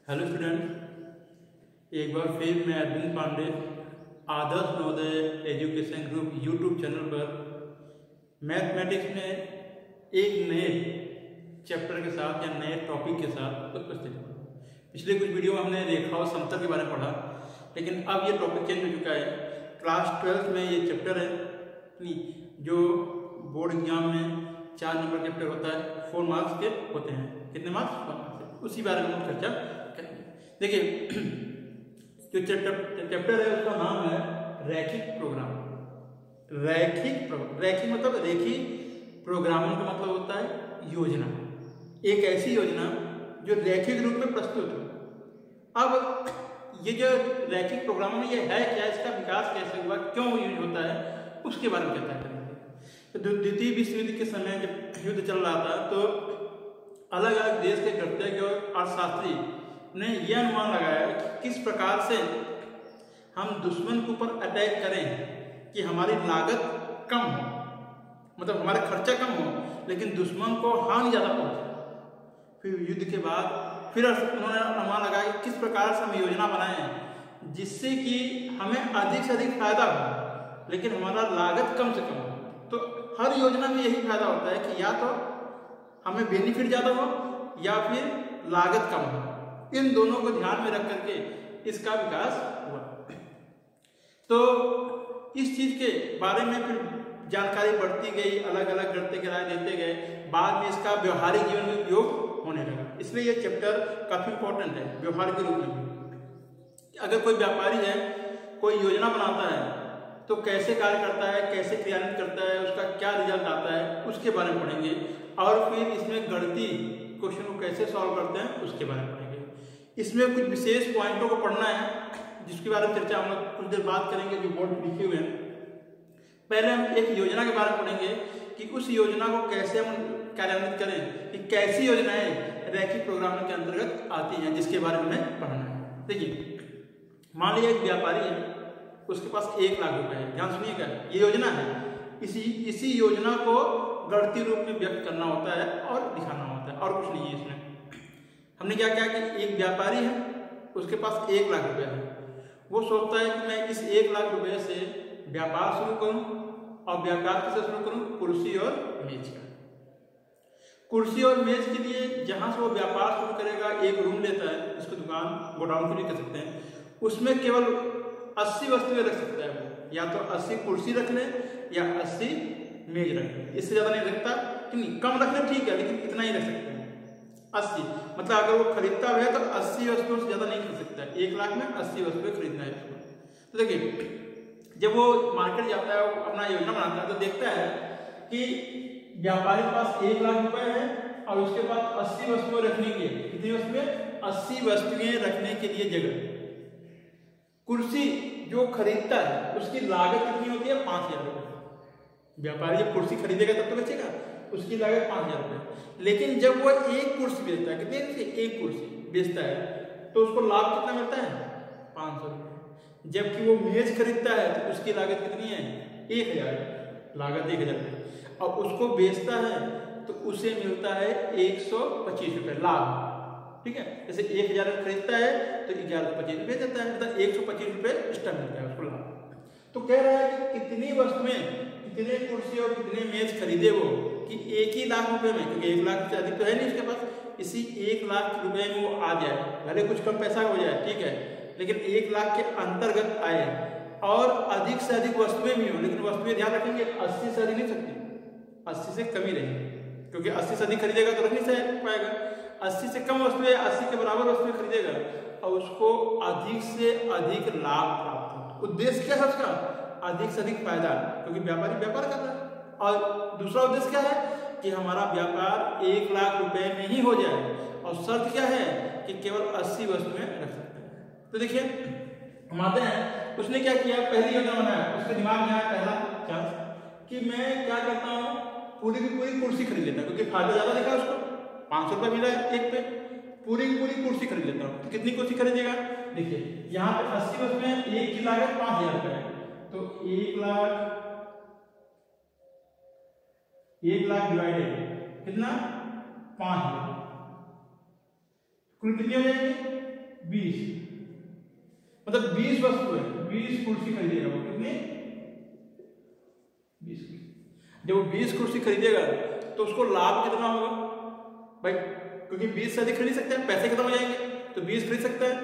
Hello student, एक बार फिर मैं Arvind Pandey Adarsh Navodaya education group YouTube channel पर मैथमेटिक्स में एक नए चैप्टर के साथ या नए टॉपिक के साथ उपस्थित हूँ। पिछले कुछ वीडियो में हमने रेखा और समतल के बारे में पढ़ा, लेकिन अब ये टॉपिक चेंज हो चुका है। क्लास 12 में ये चैप्टर है जो बोर्ड एग्जाम में 4 नंबर चैप्टर होता है, 4 मार्क्स के होते हैं। कितने मार्क्स? 4 मार्क्स। उसी बारे में हम चर्चा करेंगे। देखिए, जो चैप्टर है उसका नाम है रैखिक प्रोग्राम। रैखिक मतलब रेखीय प्रोग्रामन का मतलब होता है योजना, एक ऐसी योजना जो रैखिक रूप में प्रस्तुत हो। अब ये जो रैखिक प्रोग्राम में ये है क्या, इसका विकास कैसे हुआ, क्यों यूज होता है, उसके बारे में चर्चा करेंगे। तो द्वितीय विश्व युद्ध के समय जब युद्ध चल रहा था तो अलग अलग देश के गणितज्ञ और अर्थशास्त्री ने यह अनुमान लगाया कि किस प्रकार से हम दुश्मन के ऊपर अटैक करें कि हमारी लागत कम हो, मतलब हमारा खर्चा कम हो, लेकिन दुश्मन को हानि ज़्यादा पहुंचे। फिर युद्ध के बाद फिर उन्होंने अनुमान लगाया कि किस प्रकार से हम योजना बनाएं जिससे कि हमें अधिक से अधिक फायदा हो, लेकिन हमारा लागत कम से कम हो। तो हर योजना में यही फायदा होता है कि या तो हमें बेनिफिट ज़्यादा हो या फिर लागत कम हो। इन दोनों को ध्यान में रख करके इसका विकास हुआ। तो इस चीज के बारे में फिर जानकारी बढ़ती गई, अलग अलग गणितज्ञ की राय देते गए, बाद में इसका व्यवहारिक जीवन में उपयोग होने लगा। इसलिए यह चैप्टर काफी इंपॉर्टेंट है व्यवहारिक रूप में। अगर कोई व्यापारी है, कोई योजना बनाता है तो कैसे कार्य करता है, कैसे क्रियान्वित करता है, उसका क्या रिजल्ट आता है, उसके बारे में पढ़ेंगे। और फिर इसमें गणितीय क्वेश्चन को कैसे सॉल्व करते हैं उसके बारे में पढ़ेंगे। इसमें कुछ विशेष पॉइंटों को पढ़ना है जिसके बारे में चर्चा हम लोग कुछ देर बात करेंगे, जो बोर्ड पर लिखे हुए हैं। पहले हम एक योजना के बारे में पढ़ेंगे कि उस योजना को कैसे हम कार्यान्वित करें, कि कैसी योजनाएं रैखिक प्रोग्राम के अंतर्गत आती हैं, जिसके बारे में हमें पढ़ना है। देखिए, मान लीजिए एक व्यापारी है, उसके पास 1 लाख रुपए है। ध्यान सुनिएगा, ये योजना है। इसी योजना को गणितीय रूप में व्यक्त करना होता है और दिखाना होता है, और कुछ नहीं है इसमें। हमने क्या किया कि एक व्यापारी है, उसके पास 1 लाख रुपए है। वो सोचता है कि मैं इस 1 लाख रुपए से व्यापार शुरू करूं, और व्यापार कैसे शुरू करूं? कुर्सी और मेज का। कुर्सी और मेज के लिए जहां से वो व्यापार शुरू करेगा, एक रूम लेता है, इसको दुकान गोडाउन भी कह सकते हैं। उसमें केवल 80 वस्तुएं रख सकता है वो, या तो 80 कुर्सी रख ले या 80 मेज रख ले। इससे ज्यादा नहीं रखता, कि नहीं, कम रख ले ठीक है, लेकिन इतना ही रख सकते हैं 80। मतलब अगर वो खरीदता है तो 80 वस्तुओं से ज्यादा नहीं खरीद सकता है। 1 लाख में 80 वस्तुएं खरीदना है उसको। तो देखिए, जब वो मार्केट जाता है, वो अपना योजना बनाता है, तो देखता है कि व्यापारी के पास 1 लाख रुपए है और उसके पास 80 वस्तुएं रखने के लिए, कितनी वस्तुएं? 80 वस्तुएं रखने के लिए जगह। कुर्सी जो खरीदता है उसकी लागत कितनी होती है? 5000 रुपए। व्यापारी जब कुर्सी खरीदेगा तब तो बचेगा, उसकी लागत 5000 रुपए। लेकिन जब वो एक कुर्सी बेचता है, कितने से एक कुर्सी बेचता है, तो उसको लाभ कितना मिलता है? 500 रुपए। जबकि वो मेज खरीदता है तो उसकी लागत कितनी है? 1000, लागत 1000 रुपए। और उसको बेचता है तो उसे मिलता है 125 रुपए लाभ। ठीक है, जैसे 1000 खरीदता है तो 1125 रुपए देता है, मतलब 125 रुपए एक्स्ट्रा मिलता है उसको लाभ। तो कह रहा है कि कितनी वस्तुएं, कितने कुर्सी और कितने मेज खरीदे वो, कि 1 ही लाख रुपए में, क्योंकि 1 लाख से अधिक तो है नहीं उसके पास, इसी 1 लाख रुपए में वो आ जाए। भले कुछ कम पैसा हो जाए, ठीक है, लेकिन 1 लाख के अंतर्गत आए और अधिक से अधिक वस्तुएं भी हो। लेकिन वस्तुएं ध्यान रखेंगे 80 से अधिक नहीं सकती, 80 से कम ही रहेंगी, क्योंकि 80 से अधिक खरीदेगा तो रख नहीं पाएगा। 80 से कम वस्तुएं, 80 के बराबर वस्तुएं खरीदेगा और उसको अधिक से अधिक लाभ प्राप्त हो। उद्देश्य क्या है उसका? अधिक से अधिक फायदा, क्योंकि व्यापारी व्यापार कर रहा है। और दूसरा उद्देश्य क्या है कि हमारा व्यापार 1 लाख रुपए में ही हो जाए, और शर्त क्या है कि केवल 80 वस्तुएं रख सकते हैं। तो देखिए, हम आते हैं, उसने क्या किया, पहली योजना बनाया, उसके दिमाग में आया पहला चांस कि मैं क्या करता हूँ, पूरी की पूरी कुर्सी खरीद लेता हूँ, क्योंकि फायदा ज्यादा दिखा उसको, 500 रुपये मिला एक पे, पूरी की पूरी कुर्सी खरीद लेता हूँ। तो कितनी कुर्सी खरीदेगा? देखिए, यहाँ पे 80 वस्तुएं, एक की लागत 5000 रुपए है, तो 1 लाख डिवाइडेड कितना? 5000, कुल कितनी हो जाएगी? 20, मतलब 20 वस्तु है, 20 कुर्सी खरीदेगा वो। कितनी? 20 कुर्सी। जब वो 20 कुर्सी खरीदेगा तो उसको लाभ कितना होगा भाई? क्योंकि 20 से अधिक खरीद सकते हैं, पैसे खत्म हो जाएंगे, तो 20 खरीद सकता है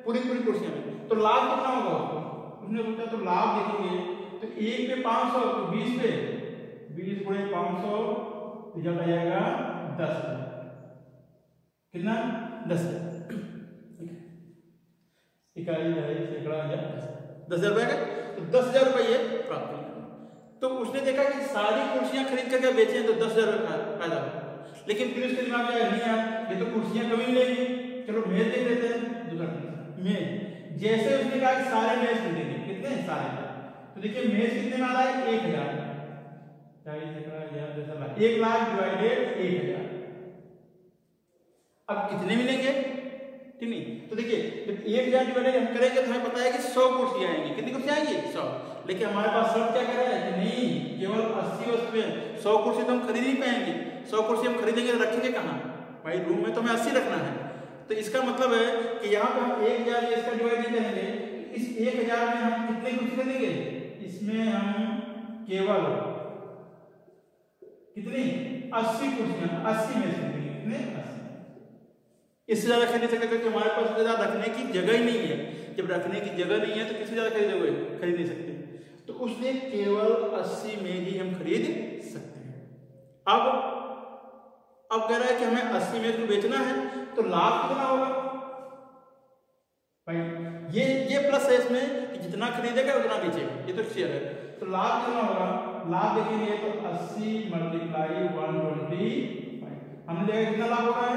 पूरी कुर्सियां में, तो लाभ कितना होगा उसको? उसने सोचा तो लाभ देखेंगे तो 1 पे 500, तो 20 पे 20 गुणे 500, रिजल्ट आ जाएगा 10,000। कितना? 10,000। इकाई, सैकड़ा, 10,000 रुपए का, तो 10,000 रुपये प्राप्त हुए। तो उसने देखा कि सारी कुर्सियां खरीद करके बेचे हैं तो 10,000 रुपये फायदा हुआ। लेकिन फिर उसके दिमाग में आया, नहीं यार ये तो कुर्सियां कभी मिलेगी, चलो मेज देख लेते हैं। दूसरा मेज, जैसे उसने कहा कि सारे मेज खरीदेंगे, कितने? सारे। तो देखिए मेज कितने में आ रहा है? 1,000। 1 लाख डिवाइडेड 1,000, अब कितने मिलेंगे? ठीक नहीं? तो देखिए जब 1,000 डिवाइडेड हम करेंगे तो हमें पता है कि 100 कुर्सियां आएंगी। कितनी कुर्सियां आएंगी? 100। लेकिन हमारे पास शर्त क्या कह रहा है कि नहीं, केवल 80 वस्तुएं, 100 कुर्सी तो हम खरीद नहीं पाएंगे। 100 कुर्सी हम खरीदेंगे तो रखेंगे कहाँ भाई? रूम में तो हमें 80 रखना है। तो इसका मतलब है कि यहाँ पे हम 1,000 इसका डिवाइड नहीं करेंगे, इस 1,000 में हम कितने कुर्सी खरीदेंगे? इसमें हम केवल कितनी? 80 कुर्सियां, 80 में से कितने? 80। इससे ज्यादा खरीद सकते क्योंकि हमारे पास ज्यादा रखने की जगह ही नहीं है। जब रखने की जगह नहीं है तो किसी ज्यादा खरीदोगे? खरीद नहीं सकते। तो उसने केवल 80 में ही हम खरीद सकते हैं। अब कह रहा है कि हमें 80 में को बेचना है, तो लाभ कितना होगा भाई? ये प्लस है इसमें कि जितना खरीदेगा उतना बेचेगा, ये तो शेयर है। तो लाभ कितना होगा? लाभ देखेंगे तो 80 मल्टीप्लाई 125, हमने देखा कितना लाभ हो रहा है?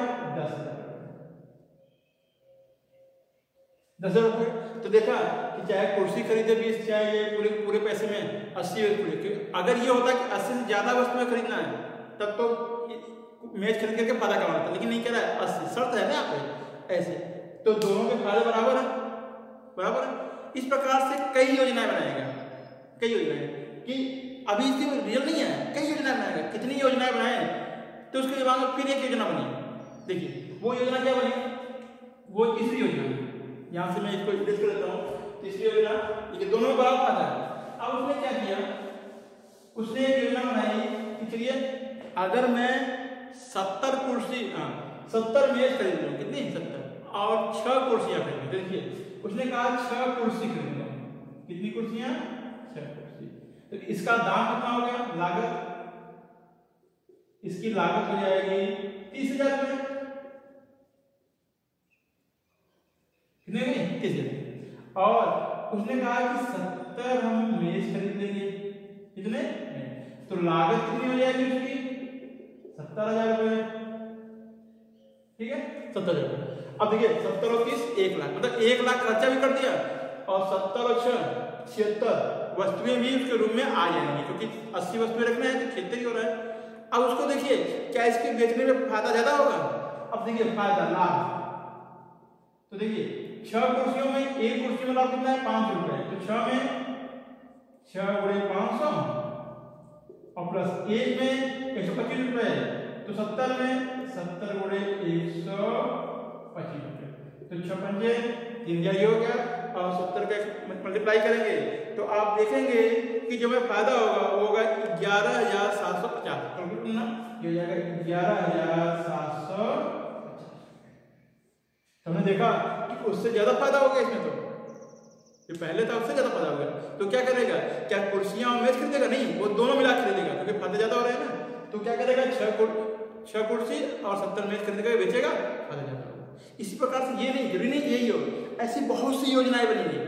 10,000 रुपये। तो देखा कि चाहे कुर्सी खरीदे 20, चाहे ये पूरे पैसे में 80 पूरे। अगर ये होता कि 80 से ज्यादा वस्तुएं खरीदना है तब तो मेज खरीद करके फायदा कमाना था, लेकिन नहीं कह रहा है 80, शर्त है ना यहाँ पे ऐसे, तो दोनों के फायदे बराबर है। इस प्रकार से कई योजनाएं बनाएगा, कई योजनाएं कि अभी इसकी रियल नहीं है, कई योजनाएं बनाएगा। कितनी योजनाएं बनाए तो उसके दिमाग में फिर एक योजना बनी। देखिए वो योजना क्या बनी? वो तीसरी योजना, यहां से मैं इसको डिस्कस कर लेता हूं। तीसरी योजना, देखिए दोनों में बराबर फायदा है। अब उसने क्या किया? उसने एक योजना बनाई कि चलिए अगर मैं 70 कुर्सी 70 मेज खरीद लूं, कितनी? 70, और 6 कुर्सियां खरीद। देखिए उसने कहा 6 कुर्सी खरीदूंगा। कितनी कुर्सियां? 6 कुर्सी। तो इसका दाम कितना हो गया? लागत, इसकी लागत हो जाएगी 30,000 रुपये। कितने में? 30,000। और उसने कहा कि 70 हम मेज खरीद लेंगे। कितने? तो लागत कितनी हो जाएगी उसकी? 70,000 रुपये। ठीक है, 70,000 रुपये। अब देखिए 70 और 30 1 लाख, मतलब 1 लाख खर्चा भी कर दिया और 70 और 6 76 वस्तुएं भी उसके रूम में आ जाएंगी, क्योंकि 80 वस्तुएं रखना है तो खेलते ही हो रहा है। अब उसको देखिए क्या इसके बेचने में फायदा ज्यादा होगा? अब देखिए फायदा, लाभ, तो देखिए 6 कुर्सियों में एक कुर्सी में लाभ कितना है? 5 रुपए। तो 6 में 6 गुणे 500 और प्लस 1 में 125 रुपए, तो 70 में 70 गुणे 125 रुपए। तो 6 पंजे 3,000 हो गया और 70 का मल्टीप्लाई करेंगे तो आप देखेंगे कि जो हमें फायदा होगा वो होगा 11,750। कैलकुलेट ना, ये हो जाएगा 11,750। हमने देखा कि उससे ज्यादा फायदा हो गया इसमें, तो जो पहले था उससे ज्यादा फायदा हो गया। तो क्या करेगा? क्या कुर्सियां और मेज खरीदेगा? नहीं, वो दोनों मिला खरीदेगा क्योंकि फायदा ज्यादा हो रहा है ना। तो क्या करेगा? 6 कुर्सी और 70 मेज खरीदेगा, बेचेगा, फायदा ज्यादा होगा। इसी प्रकार से ये नहीं जरूरी नहीं यही हो, ऐसी बहुत सी योजनाएं बनेंगी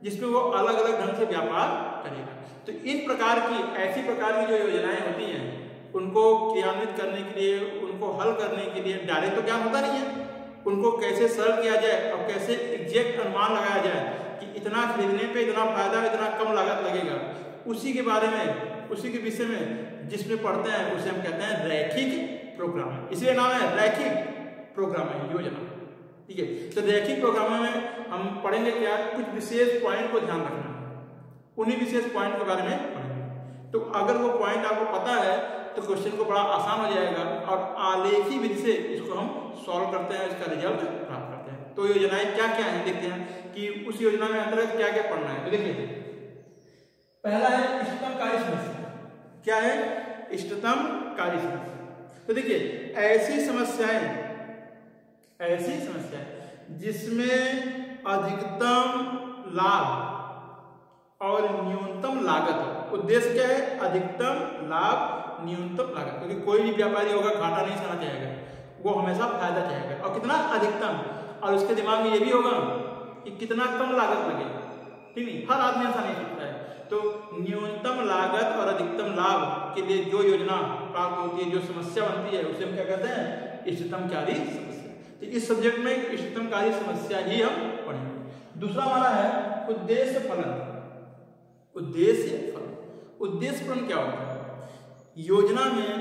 जिसमें वो अलग अलग ढंग से व्यापार करेगा। तो इन प्रकार की ऐसी प्रकार की जो योजनाएं होती हैं उनको क्रियान्वित करने के लिए, उनको हल करने के लिए डायरेक्ट तो ज्ञान होता नहीं है, उनको कैसे सरल किया जाए और कैसे एग्जैक्ट अनुमान लगाया जाए कि इतना खरीदने पे इतना फायदा, इतना कम लागत लगेगा, उसी के बारे में, उसी के विषय में जिसमें पढ़ते हैं उसे हम कहते हैं रैखिक प्रोग्रामिंग। इसलिए नाम है रैखिक प्रोग्रामिंग योजना। ठीक है, तो रैखिक प्रोग्रामिंग में हम पढ़ेंगे क्या? कुछ विशेष पॉइंट को ध्यान रखना है, उन्हीं विशेष पॉइंट के बारे में पढ़ेंगे। तो अगर वो पॉइंट आपको पता है तो क्वेश्चन को बड़ा आसान हो जाएगा और आलेखी विधि से इसको हम सॉल्व करते हैं, इसका रिजल्ट प्राप्त करते हैं। तो योजनाएं क्या क्या हैं देखते हैं कि उस योजना में अंतर्गत क्या क्या पढ़ना है। तो देखिए पहला है इष्टतम कार्य समस्या। क्या है? इष्टतम कार्य समस्या। तो देखिए ऐसी समस्याएं जिसमें अधिकतम लाभ और न्यूनतम लागत हो। उद्देश्य क्या है? अधिकतम लाभ न्यूनतम लागत, क्योंकि कोई भी व्यापारी होगा घाटा नहीं सहना चाहेगा, वो हमेशा फायदा चाहेगा। और कितना? अधिकतम। और उसके दिमाग में ये भी होगा कि कितना कम लागत लगेगा। ठीक नहीं, हर आदमी ऐसा नहीं सोचता है। तो न्यूनतम लागत और अधिकतम लाभ के लिए जो योजना प्राप्त होती है, जो समस्या बनती है, उसे हम क्या कहते हैं? इष्टतम कार्य समस्या। तो इस सब्जेक्ट में इष्टतम कार्य समस्या ही हम पढ़ेंगे। दूसरा हमारा है उद्देश्य फलन। उद्देश्य फलन क्या होता है? योजना में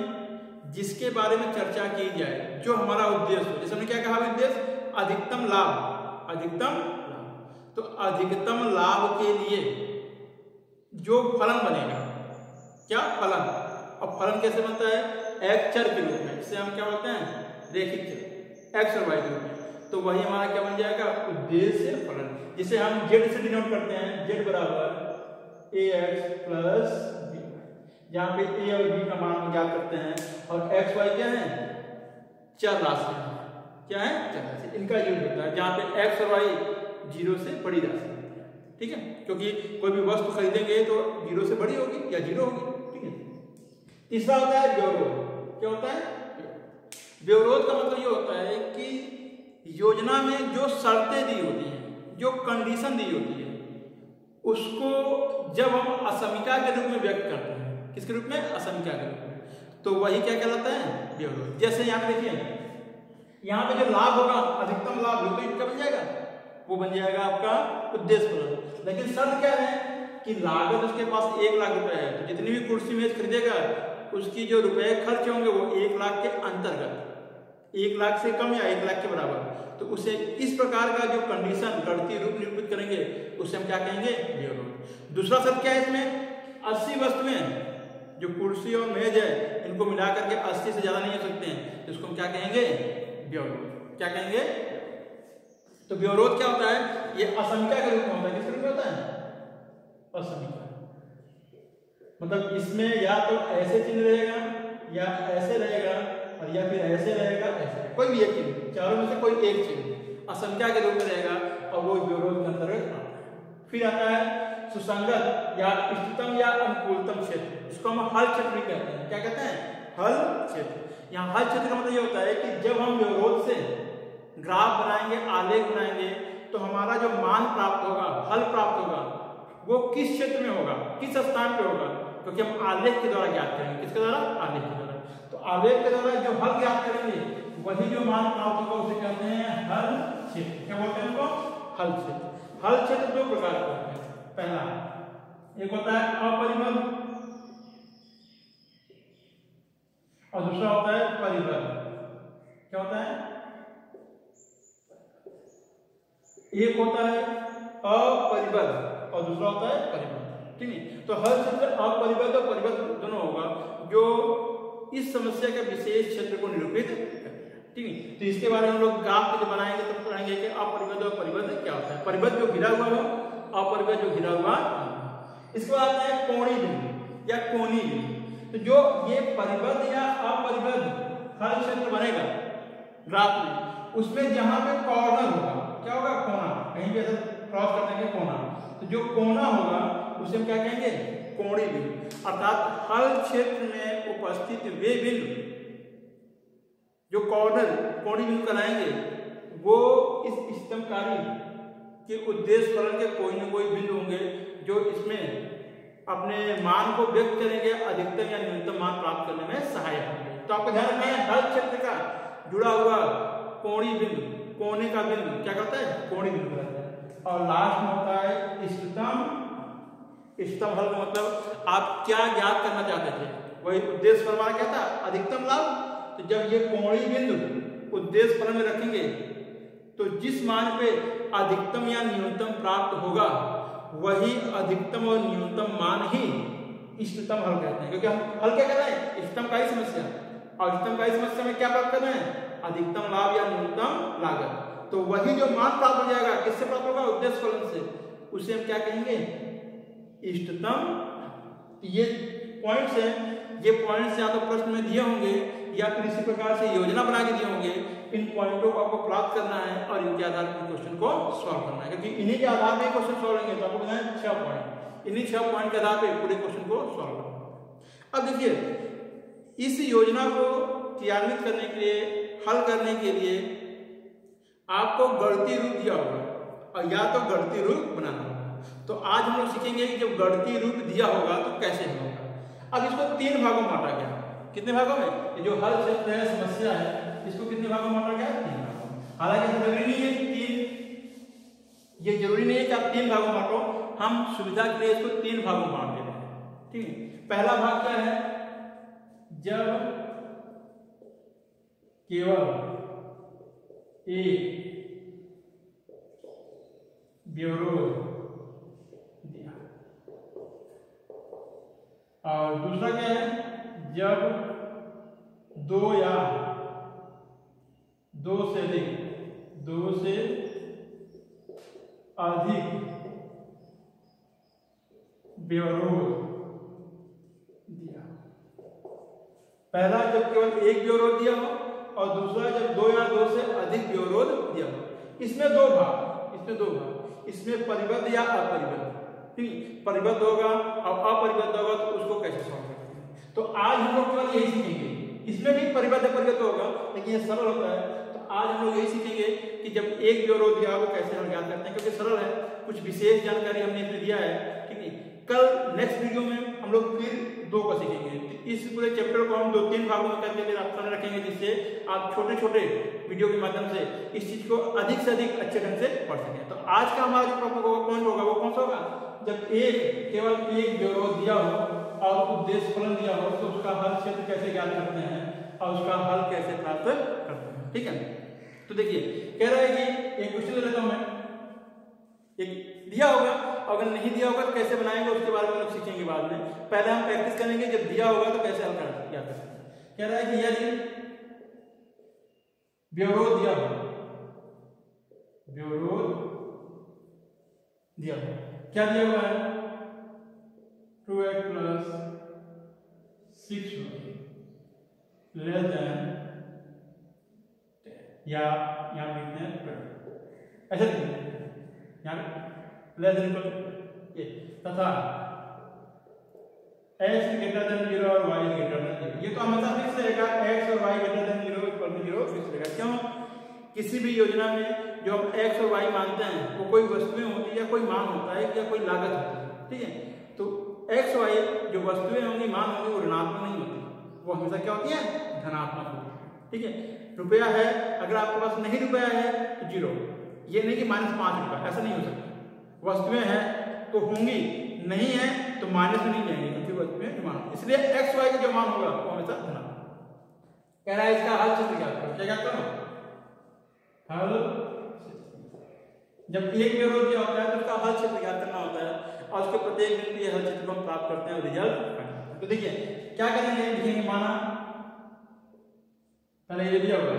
जिसके बारे में चर्चा की जाए, जो हमारा उद्देश्य हो। जैसे हमने क्या कहा? उद्देश्य अधिकतम लाभ। तो अधिकतम लाभ के लिए जो फलन बनेगा, क्या फलन? और फलन कैसे बनता है? एक चर के रूप में, जिसे हम क्या बोलते हैं? रैखिक चर, एक्स और वाई के रूप में। तो वही हमारा क्या बन जाएगा? उद्देश्य फलन, जिसे हम जेड से डिनोट करते हैं। जेड बराबर ax प्लस b, जहाँ पे a और b का मान हम ज्ञात करते हैं, और x y क्या है? चर राशि। क्या है? चर राशि। इनका यूज होता है जहाँ पे x और y 0 से बड़ी राशि होती है। ठीक है, क्योंकि कोई भी वस्तु खरीदेंगे तो 0 से बड़ी होगी या 0 होगी। ठीक है। तीसरा होता है व्यवरोध। क्या होता है? व्यवरोध का मतलब ये होता है कि योजना में जो शर्तें दी होती हैं, जो कंडीशन दी होती है, उसको जब हम असमिका के रूप में व्यक्त करते हैं। किसके रूप में? असमिका के रूप में। तो वही क्या कहलाता है? व्यवरोध। जैसे यहाँ पे देखिए, यहाँ पे जो लाभ होगा, अधिकतम लाभ, वो तो क्या बन जाएगा? वो बन जाएगा आपका उद्देश्य फलन। लेकिन शर्त क्या है कि लागत उसके पास 1 लाख रुपए है, तो जितनी भी कुर्सी मेज खरीदेगा उसकी जो रुपए खर्च होंगे वो 1 लाख के अंतर्गत, 1 लाख से कम या 1 लाख के बराबर। तो उसे इस प्रकार का जो कंडीशन गणितीय रूप निरूपित करेंगे, उसे हम क्या कहेंगे? व्यवरोध। दूसरा शर्त क्या है इसमें? 80 वस्तुएं, जो कुर्सी और मेज है, इनको मिलाकर के 80 से ज्यादा नहीं हो सकते हैं, तो इसको हम क्या कहेंगे? व्यवरोध। क्या कहेंगे? तो व्यवरोध क्या होता है? ये असमिका के रूप में होता है। किस रूप में होता है? असमिका। मतलब इसमें या तो ऐसे चिन्ह रहेगा, या ऐसे रहेगा, और या फिर ऐसे रहेगा, ऐसे, कोई भी एक चिन्ह, चारों में से कोई एक चिन्ह असंख्या के रूप में रहेगा, और वो व्यवरोध के अंतर्गत आता है। फिर आता है सुसंगत या इष्टतम या अनुकूलतम क्षेत्र। इसको हम हल क्षेत्र भी कहते हैं। क्या कहते हैं? हल क्षेत्र। यहाँ हल क्षेत्र का मतलब ये होता है कि जब हम व्यवरोध से ग्राफ बनाएंगे, आलेख बनाएंगे, तो हमारा जो मान प्राप्त होगा, हल प्राप्त होगा, वो किस क्षेत्र में होगा, किस स्थान पे होगा, क्योंकि हम आलेख के द्वारा ज्ञात करेंगे। किसके द्वारा? आलेख के द्वारा। तो आलेख के द्वारा जो हल ज्ञात करेंगे, वही जो मान प्राप्त होगा उसे कहते हैं हल क्षेत्र। क्या बोलते हैं उनको? हल क्षेत्र। हल क्षेत्र 2 प्रकार के होते हैं। पहला एक होता है अपरिबद्ध, और दूसरा होता है परिबद्ध। क्या होता है? एक होता है अपरिबद्ध और दूसरा होता है परिबद्ध। ठीक है, तो हल क्षेत्र अपरिबद्ध और परिबद्ध दोनों होगा, जो इस समस्या के विशेष क्षेत्र को निरूपित करता है। ठीक है, तो इसके बारे में हम लोग ग्राफ जो बनाएंगे तो पढ़ेंगे कि अपरिबद्ध और परिबद्ध क्या होता है। परिबद्ध जो घिरा हुआ हो, अपरिबद्ध जो घिरा हुआ। इसके बाद आता है कोणीय बिंदु या कोणीय बिंदु। तो जो ये परिबद्ध या अपरिबद्ध हल क्षेत्र बनेगा ग्राफ में, उसमें जहां पे कॉर्नर होगा, क्या होगा? कोना। कहीं भी ऐसा क्रॉस कर देंगे कोना, तो जो कोना होगा उसे हम क्या कहेंगे? कोणीय बिंदु। अर्थात हल क्षेत्र में उपस्थित वे बिंदु जो कॉर्नर कोणीय बिंदु कहलाएंगे, वो इस इष्टतम कार्य के उद्देश्य फलन के कोई न कोई बिंदु होंगे, जो इसमें अपने मान को व्यक्त करेंगे, अधिकतम या न्यूनतम मान प्राप्त करने में सहायक होंगे। तो आपको ध्यान रखना है, हल क्षेत्र का जुड़ा हुआ कोणीय बिंदु, कोने का बिंदु क्या कहता है? कोणीय बिंदु कहता है। और लास्ट में होता है इष्टतम। इष्टतम हल का मतलब आप क्या ज्ञात करना चाहते थे, वही उद्देश्य फल हमारा क्या था? अधिकतम लाभ। तो जब ये कोणीय बिंदु उद्देश्य फलन में रखेंगे, तो जिस मान पे अधिकतम या न्यूनतम प्राप्त होगा, वही अधिकतम और न्यूनतम मान ही इष्टतम हल कहते हैं। क्योंकि हम हल क्या कर रहे हैं? इष्टतम कार्य समस्या। और इष्टतम कार्य समस्या में क्या प्राप्त कर रहे हैं? अधिकतम लाभ या न्यूनतम लागत। तो वही जो मान प्राप्त हो जाएगा किससे प्राप्त होगा, उद्देश्य फलन से, उसे हम क्या कहेंगे, इष्टतम। ये पॉइंट्स हैं, ये पॉइंट्स या तो प्रश्न में दिए होंगे या फिर इसी प्रकार से योजना बना के दिए होंगे। इन पॉइंटों को आपको प्राप्त करना है और इनके आधार पर क्वेश्चन को सॉल्व करना है, क्योंकि इन्हीं के आधार पर क्वेश्चन सॉल्व होंगे। तो आपको बताना है 6 पॉइंट, इन्हीं 6 पॉइंट के आधार पर पूरे क्वेश्चन को सॉल्व करना। अब देखिए, इस योजना को क्रियान्वित करने के लिए, हल करने के लिए आपको गणितीय रूप दिया होगा और या तो गणितीय रूप बनाना होगा। तो आज हम लोग सीखेंगे कि जब गणितीय रूप दिया होगा तो कैसे होगा। अब इसको 3 भागों में बांटा गया। कितने भागों में? ये जो हल क्षेत्र है, समस्या है, इसको कितने भागों में बांटा गया? 3 भागों में। हालांकि जरूरी नहीं है 3, ये जरूरी नहीं है कि आप 3 भागों में बांटो, हम सुविधा के लिए इसको 3 भागों में बांट देते हैं। ठीक है, पहला भाग क्या है, जब केवल एक व्यवरोध दिया, और दूसरा क्या है, जब 2 या 2 से अधिक व्यवरोध दिया। पहला जब केवल एक व्यवरोध दिया हो और दूसरा जब 2 या 2 से अधिक व्यवरोध दिया हो। इसमें 2 भाग, इसमें परिबद्ध या अपरिबद्ध। ठीक, परिबद्ध होगा और अपरिबद्ध होगा तो उसको कैसे सॉल्व करते हैं। तो आज हम लोग केवल यही सीखेंगे। इसमें भी परिबद्ध अपरिबद्ध होगा, लेकिन ये सरल होता है। तो आज हम लोग यही सीखेंगे कि जब एक व्यवरोध दिया वो कैसे हम ज्ञात करते हैं, क्योंकि सरल है, कुछ विशेष जानकारी हमने इसमें दिया है। ठीक है, कल नेक्स्ट वीडियो में हम लोग फिर 2 को सीखेंगे। इस पूरे चैप्टर को हम 2-3 भागों में करके फिर आप सामने रखेंगे, जिससे आप छोटे छोटे वीडियो के माध्यम से इस चीज को अधिक से अधिक अच्छे ढंग से पढ़ सकें। तो आज का हमारा जो पॉइंट होगा वो कौन सा होगा, जब केवल एक व्यवरोध दिया हो और उद्देश्य फलन दिया हो तो उसका हल क्षेत्र कैसे ज्ञात करते हैं और उसका हल कैसे प्राप्त करते हैं। ठीक है, तो देखिए कह रहा है कि एक क्वेश्चन लेता हूं मैं, एक दिया होगा, अगर नहीं दिया होगा तो कैसे बनाएंगे उसके बारे में हम लोग सीखेंगे बाद में। पहले हम प्रैक्टिस करेंगे, जब दिया होगा तो कैसे हल क्या कर सकते हैं। कह रहा है कि यदि व्यवरोध दिया हो, क्या दिया हुआ है, 2x + 6y लेस देन, या यहाँ लिखते हैं ऐसे लिखते हैं, यहाँ लेस देन ये, तथा x ग्रेटर देन 0 और y ग्रेटर देन 0। ये तो हमेशा फिक्स रहेगा, x और y greater than 0 equal to 0 fix रहेगा। क्यों? किसी भी योजना में जो हम x और y मानते हैं वो कोई वस्तुएं होती है या कोई मान होता है या कोई लागत होती है। ठीक है, तो x y जो वस्तुएं होंगी, मान होंगी, वो ऋणात्मक नहीं होती, वो हमेशा क्या होती है, धनात्मक होती है। ठीक है, रुपया है, अगर आपके पास नहीं रुपया है तो 0, ये नहीं कि -5 रुपया, ऐसा नहीं हो सकता। वस्तुएं हैं तो होंगी, नहीं है तो माइनस में नहीं जाएंगे, क्योंकि वस्तुएं मान, इसलिए x y का जो मान होगा वो हमेशा धनात्मक। कह रहा है इसका हल क्षेत्र ज्ञात करो। क्या करो? हल, जब एक व्यवरोध दिया होता है तो उसका हल क्षेत्र ज्ञात करना होता है और उसके प्रत्येक बिंदु के हल क्षेत्र को हम प्राप्त करते हैं और रिजल्ट। तो देखिए क्या करेंगे, लिखेंगे, माना पहले ये दिया हुआ है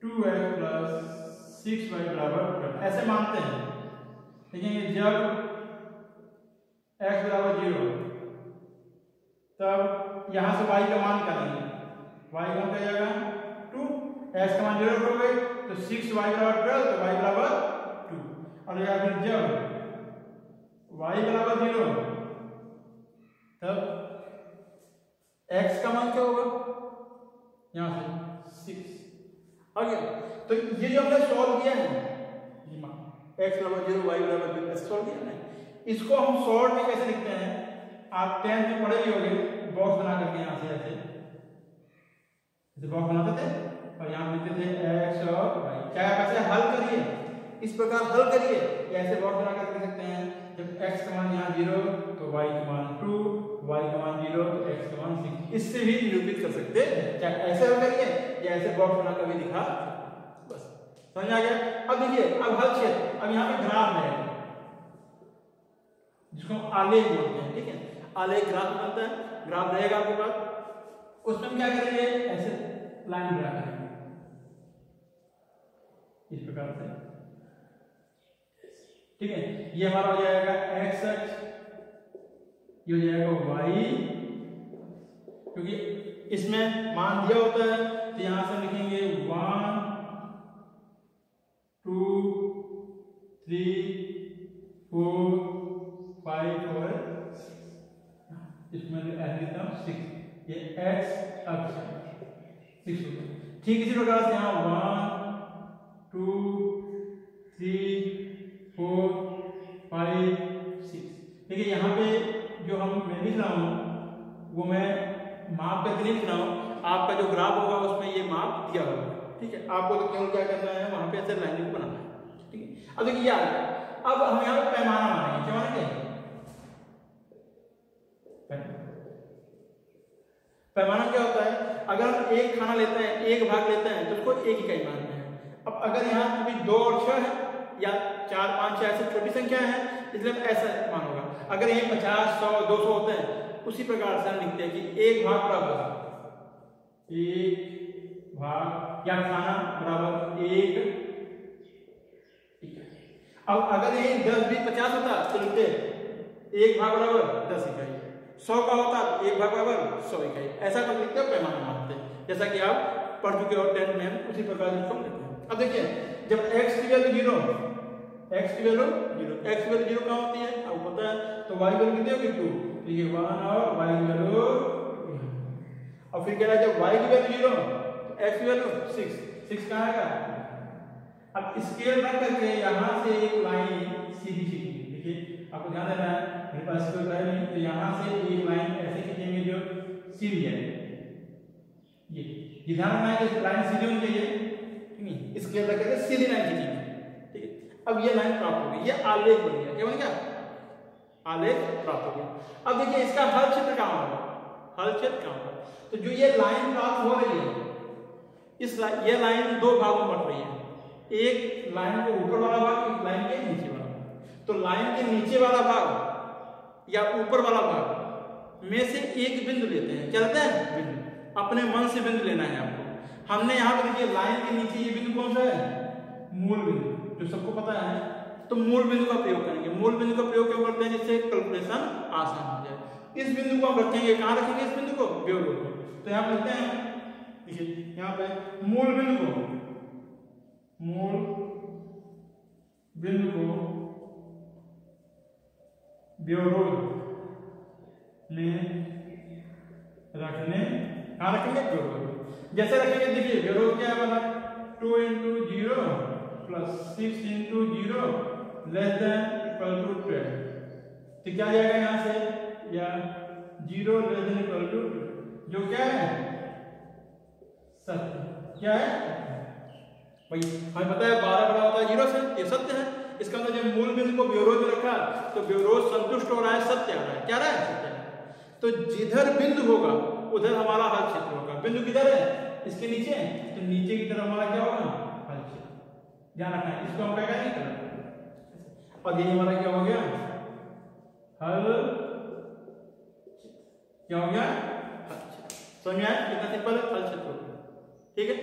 2x + 6y = 12, ऐसे मानते हैं। देखेंगे जब x = 0 तब यहां से y का मान निकालेंगे, y का मान क्या जाएगा 2, x का मान 0 रखोगे तो 6y = 12, तो y = 2। और या फिर जब y = 0 तब x का मान क्या होगा, यहां से 6 आ गया। तो ये जो हमने सॉल्व किया है, ये मान x = 0 y = 2 ऐसे सॉल्व किया ना, इसको हम शॉर्ट में कैसे लिखते हैं, आप 10th में पढ़े ही होंगे, बॉक्स बना करके यहां से ऐसे बॉक्स बनाते थे और यहाँ लिखते थे x और y। क्या कैसे हल करिए, इस प्रकार हल करिए, ऐसे बॉक्स बना कर लिख सकते हैं। जब x का मान यहाँ 0 तो y का मान 2, y का मान 0 तो x का मान 6, इससे भी निरूपित कर सकते हैं। चाहे ऐसे हल करिए या ऐसे बॉक्स बना कर भी दिखा, बस समझ आ गया। अब देखिए, अब हल क्षेत्र, अब यहाँ पे ग्राफ है जिसको हम आलेख बोलते हैं। ठीक है, आलेख ग्राफ बनता है, ग्राफ रहेगा आपके पास, उसमें क्या करेंगे, ऐसे लाइन ड्रा करेंगे, इस प्रकार से, ठीक है। ये हमारा हो जाएगा एक्स अक्ष, ये हो जाएगा वाई, क्योंकि इसमें मान दिया होता है तो यहां से लिखेंगे 1 2 3 4 5 और इसमें लिखता हूं 6, ये एक्स अक्ष 6 हो गया। ठीक इसी प्रकार से यहाँ 1 2 3 4 5 6, देखिए यहाँ पे जो मैं लिख रहा हूँ वो मैं माप करके नहीं लिख रहा हूँ, आपका जो ग्राफ होगा उसमें ये माप दिया होगा, ठीक है। आपको तो केवल क्या करना है, वहां पे ऐसे लाइन को बनाना है, ठीक है। अब देखिए ये आ गया, अब हम यहाँ पे पैमाना मानेंगे, क्या मानेंगे, पैमाना क्या होता है, अगर हम एक खाना लेते हैं, एक भाग लेते हैं तो उसको एक इकाई मानते हैं। अब अगर यहाँ कभी 2 और 6 है या 4 5 6 ऐसे छोटी संख्या है, इसलिए ऐसा मान होगा। अगर ये 50 100 200 होते हैं, उसी प्रकार से हम लिखते हैं कि एक भाग बराबर एक भाग या खाना बराबर एक, ठीक है। अब अगर ये 10 20 50 होता तो लिखते एक भाग बराबर 10 इकाई, 100 का होता तो एक भाग बराबर 100 इकाई, ऐसा कर लिखते हैं, पैमाना मानते हैं, जैसा कि आप पढ़ चुके हो 10th में, उसी प्रकार से लिखते हैं। अब देखिए जब x की वैल्यू 0, x की वैल्यू 0, x की वैल्यू 0 कहाँ होती है आपको पता है, तो y की वैल्यू कितनी होगी 2, ये 1 और y की वैल्यू, और फिर कह रहा है जब y की वैल्यू 0 तो x की वैल्यू 6 कहाँ आएगा। अब स्केल रख करके यहाँ से एक लाइन सीधी खींचेंगे, देखिए आपको ध्यान देना है, मेरे पास स्केल है नहीं, तो यहाँ से एक लाइन ऐसे खींचेंगे जो सीधी है, ये ध्यान रखना है कि लाइन सीधी होनी चाहिए, नहीं स्केल रख करके सीधी लाइन खींचेंगे, ठीक है। अब ये लाइन प्राप्त हो गई, ये आलेख बन गया, क्या बन गया, आलेख प्राप्त हो गया। अब देखिए इसका हल क्षेत्र कहाँ होगा, हल क्षेत्र कहाँ होगा, तो जो ये लाइन प्राप्त हो रही है, ये लाइन 2 भागों में बट रही है, एक लाइन को ऊपर वाला भाग, एक लाइन के नीचे वाला भाग। तो लाइन के नीचे वाला भाग या ऊपर वाला भाग में से एक बिंदु लेते हैं, क्या लेते हैं, बिंदु, अपने मन से बिंदु लेना है आपको। हमने यहाँ पर देखिए लाइन के नीचे ये बिंदु कौन सा है, मूल बिंदु, जो सबको पता है, तो मूल बिंदु का प्रयोग करेंगे। मूल बिंदु का प्रयोग क्यों करते हैं, जिससे कैलकुलेशन आसान हो जाए। इस बिंदु को हम रखेंगे, कहाँ रखेंगे इस बिंदु को, ब्योरो को। तो यहाँ लिखते हैं, देखिए यहाँ पे मूल बिंदु को ब्योरो में रखने, कहाँ रखेंगे, ब्योरो। जैसे रखेंगे देखिए ब्योरो क्या बना, 2 × 0 + 6 × 0 <= 12, तो क्या जाएगा यहाँ से, या 0 <= 2, जो क्या है, सत्य, क्या है भाई, हमें पता है 12 बड़ा होता है 0 से, ये सत्य है। इसका मतलब जब मूल बिंदु को ब्योरो में रखा तो ब्योरो संतुष्ट हो रहा है, सत्य आ रहा है, क्या रहा है, सत्य। तो जिधर बिंदु होगा उधर हमारा हल क्षेत्र होगा। बिंदु किधर है, इसके नीचे, तो नीचे की तरफ हमारा क्या होगा, हल क्षेत्र। ध्यान रखना है, इसको हम क्या करेंगे, और ये हमारा क्या हो गया, हल, क्या हो गया, हल क्षेत्र। समझ में आया, कितना सिंपल है, हल क्षेत्र हो गया, ठीक है।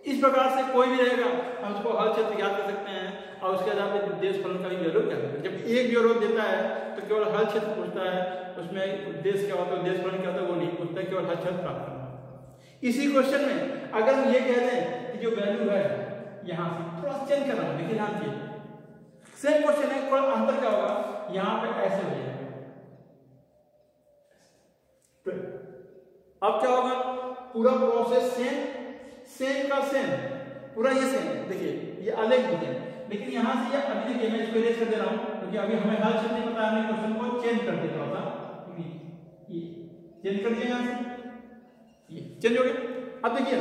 इस प्रकार से कोई भी रहेगा हम उसको हल क्षेत्र याद कर सकते हैं, और उसके आधार पर देश फलन का भी ब्योरो क्या होता है। जब एक ब्योरो देता है तो केवल हल क्षेत्र पूछता है, उसमें देश क्या होता है, देश फलन क्या होता है वो नहीं पूछता है, केवल हल क्षेत्र प्राप्त करना। इसी क्वेश्चन में अगर हम ये कह दें कि जो वैल्यू है यहाँ से थोड़ा चेंज करना है, देखिए ध्यान दिए, सेम क्वेश्चन है, थोड़ा अंतर क्या होगा, यहाँ पे ऐसे हो जाएगा, अब क्या होगा, पूरा प्रोसेस सेम का सेम, पूरा ये सेम, देखिए ये अलग भी है, लेकिन यहाँ से ये अभी देखिए मैं इसको इरेज कर दे रहा हूँ, क्योंकि अभी हमें हल क्षेत्र नहीं पता, हमने क्वेश्चन को चेंज कर दिया था, ये चेंज कर दिया, यहाँ से ये चेंज हो गया। अब देखिए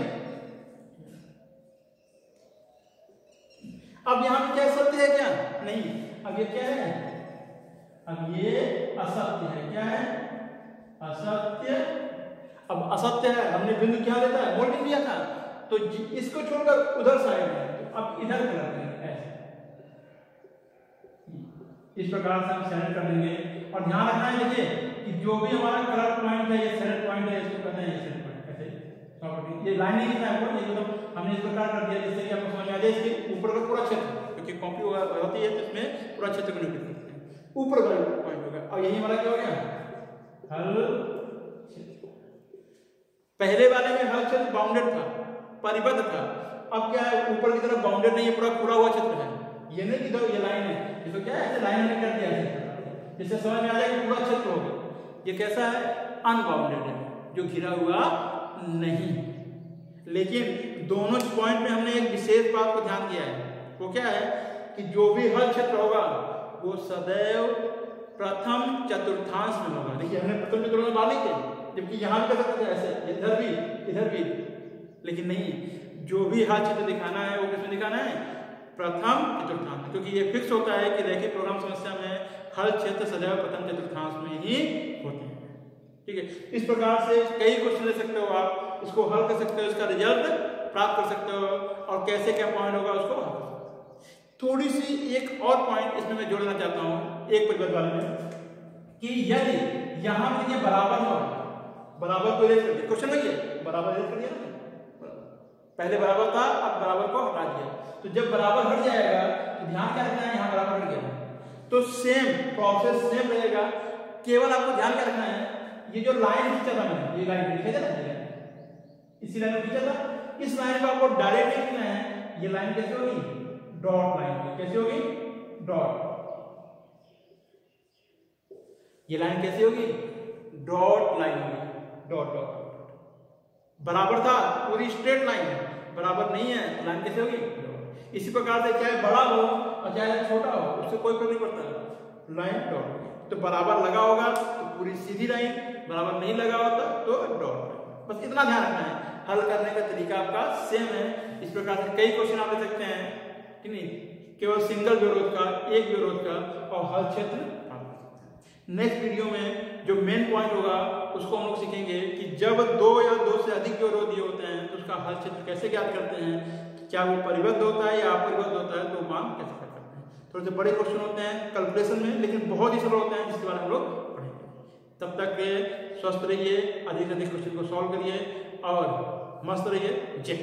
अब यहाँ पे क्या सत्य है, क्या नहीं, अब ये क्या है, अब ये असत्य है, क्या है, असत्य। अब असत्य है, हमने बिंदु क्या लेता है, मूल बिंदु लिया था, तो इसको छोड़कर उधर साइड है, तो अब इधर करते हैं ऐसे, इस प्रकार से हम सेलेक्ट कर देंगे। और ध्यान रखना है देखिए कि जो भी हमारा कलर पॉइंट है, ये सेलेक्ट पॉइंट है, इसको कहते हैं ये सेलेक्ट पॉइंट, कैसे, तो प्रॉपर्टी। ये लाइन नहीं लिखना है आपको, ये मतलब हमने इस प्रकार कर दिया जिससे कि आपको समझ में आ जाए इसके ऊपर का पूरा क्षेत्र, क्योंकि कॉपी होती है तो इसमें पूरा क्षेत्र को निरूपित करते हैं, ऊपर का पॉइंट होगा। और यही हमारा क्या हो गया, हल क्षेत्र। पहले वाले में हल क्षेत्र बाउंडेड था, परिबद्ध था, अब क्या है ऊपर की तरफ बाउंडेड नहीं है, पूरा पूरा हुआ क्षेत्र है। ये नहीं कि ये लाइन है, इसको क्या है लाइन हमने कर दिया है, जिससे समझ में आ जाए कि पूरा क्षेत्र हो गया। ये कैसा है, अनबाउंडेड है, जो घिरा हुआ नहीं। लेकिन दोनों पॉइंट में हमने एक विशेष बात को ध्यान दिया है, वो क्या है कि जो भी हल क्षेत्र होगा वो सदैव प्रथम चतुर्थांश में होगा। देखिए हमने प्रथम चतुर्थांश में बात नहीं की, जबकि यहाँ भी कर सकते हैं ऐसे, इधर भी, लेकिन नहीं, जो भी हल क्षेत्र दिखाना है वो किसमें दिखाना है, प्रथम चतुर्थांश, क्योंकि ये फिक्स होता है कि रैखिक प्रोग्राम समस्या में हल क्षेत्र सदैव प्रथम चतुर्थांश में ही होते हैं। ठीक है, इस प्रकार से कई क्वेश्चन ले सकते हो आप, इसको हल कर सकते हो, इसका रिजल्ट प्राप्त कर सकते हो, और कैसे क्या पॉइंट होगा उसको हल कर सकते हो। थोड़ी सी एक और पॉइंट इसमें मैं जोड़ना चाहता हूँ एक परिबद्ध वाले में, कि यदि यहाँ पर ये बराबर हो, बराबर को इरेज कर दिया, क्वेश्चन में ये बराबर इरेज कर दिया ना, पहले बराबर था अब बराबर को हटा दिया, तो जब बराबर हट जाएगा तो ध्यान क्या रखना है, यहाँ बराबर हट गया तो सेम प्रोसेस सेम रहेगा। केवल आपको ध्यान क्या रखना है, ये जो लाइन खींचा था मैंने, ये लाइन लिखा था ना, इसी लाइन को खींचा था, इस लाइन को आपको डायरेक्ट लिखना है। ये लाइन कैसे होगी, डॉट लाइन, कैसे होगी, डॉट, ये लाइन कैसे होगी, डॉट लाइन होगी, डॉट डॉट। बराबर था पूरी स्ट्रेट लाइन है, बराबर नहीं है तो लाइन कैसे होगी, इसी प्रकार से चाहे बड़ा हो और चाहे छोटा हो उससे कोई फर्क नहीं पड़ता, लाइन डॉट। तो बराबर लगा होगा तो पूरी सीधी लाइन, बराबर नहीं लगा होता तो डॉट। बस इतना ध्यान रखना है, हल करने का तरीका आपका सेम है। इस प्रकार से कई क्वेश्चन आप ले सकते हैं कि नहीं, केवल सिंगल विरोध का, एक विरोध का, और हल क्षेत्र। नेक्स्ट वीडियो में जो मेन पॉइंट होगा उसको हम लोग सीखेंगे कि जब दो या दो से अधिक विरोधी होते हैं तो उसका हल क्षेत्र कैसे ज्ञात करते हैं, क्या वो परिबद्ध होता है या अपरिबद्ध होता है, तो मान कैसे करते हैं। थोड़े से बड़े क्वेश्चन होते हैं कैलकुलेशन में, लेकिन बहुत ही सरल होते हैं, जिसके बारे में हम लोग पढ़ेंगे। तब तक स्वस्थ रहिए, अधिक से अधिक क्वेश्चन को सॉल्व करिए और मस्त रहिए। जय।